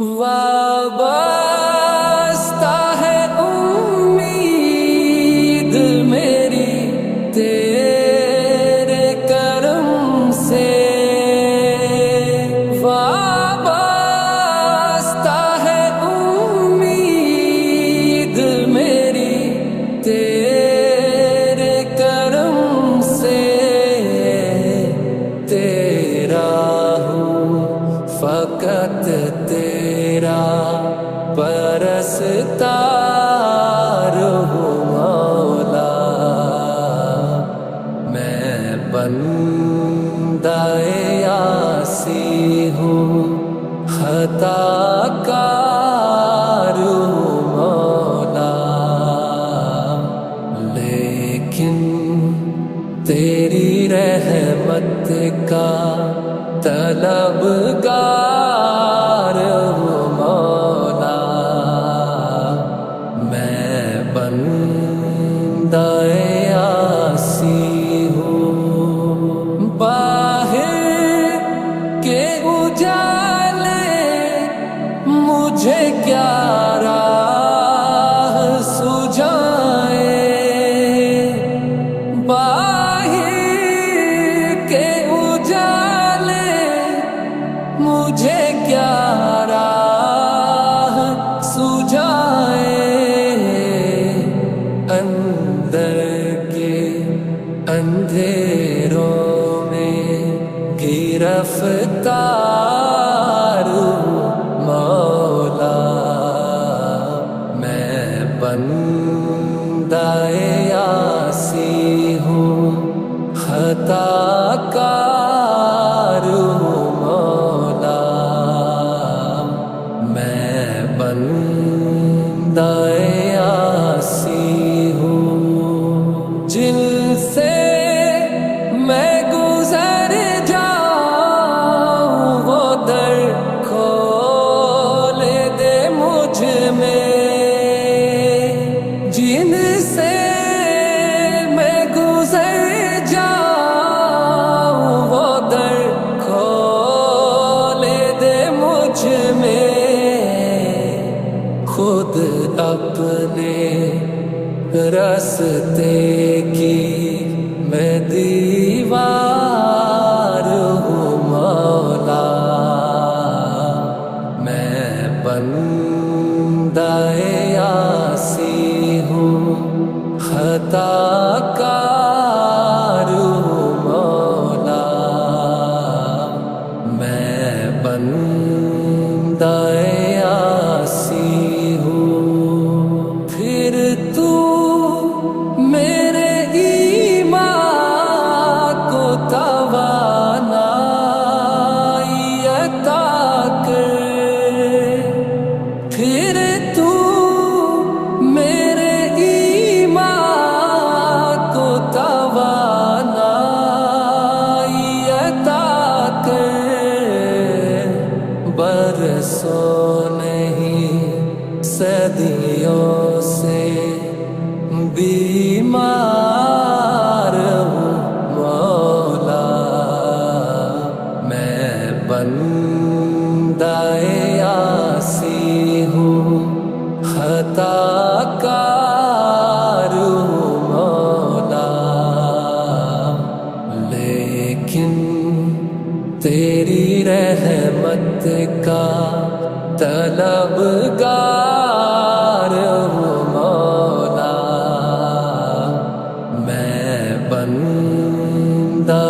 وابستہ ہے امید میری تیرے کرم سے، وابستہ ہے امید میری تیرے کرم سے، تیرا ہوں فقط تیرا پرستار ہوں مولا، میں بندہ عاصی ہوں، خطا کار ہوں مولا، لیکن تیری رحمت کا طلبگار ہوں مولا، میں بندہ عاصی ہوں، باہر کے اجالے مجھے کیا راہ سجھائے، مجھے کیا راہ سجھائے، اندر کے اندھیروں میں گرفتار مولا، میں بندہ عاصی ہوں، خطا کار ہوں مولا، میں بندہ عاصی ہوں، جن سے میں گزر جاؤں وہ در کھول دے مجھ میں، جن سے میں گزر جاؤں وہ در کھول دے مجھ میں، خود اپنے راستے کی میں دیوار ہوں مولا، میں بندہ عاصی ہوں، خطا کار ہوں مولا، میں بندہ عاصی ہوں، پھر تو میرے ایمان کو توانائی عطا کر، پھر تو میرے ایمان کو توانائی عطا کر، برسوں نہیں صدیوں سے بیمار ہوں مولا، میں بندہ عاصی ہوں، خطا کار ہوں مولا، لیکن تیری رحمت کا طلبگار ہوں مولا، میں بندہ